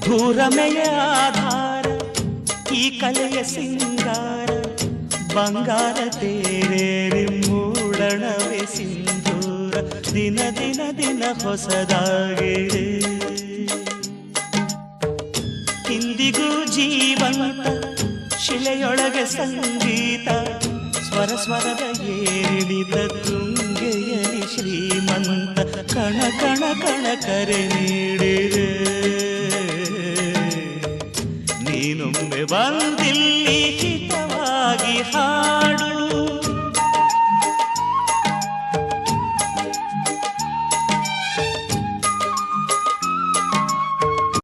ಭೂರಮೆಯ ಆಧಾರ ಈ ಕಲೆಯ ಸಿಂಗಾರ ಬಂಗಾರ ತೇರೇರಿ ಮೂಡಣವೇ ಸಿಂಧೂರ ದಿನ ದಿನ ದಿನ ಹೊಸದಾಗಿದೆ ಇಂದಿಗೂ ಜೀವಂತ ಶಿಲೆಯೊಳಗೆ ಸಂಗೀತ ಸ್ವರ ಸ್ವರದ ಏರಿಳಿದ ತುಂಗೆಯಲಿ ಶ್ರೀಮಂತ ಕಣ ಕಣ ಕಣ ಕರೆ ನೀಡಿದೆ ನೀನೊಮ್ಮೆ ಬಂದಿಲ್ಲ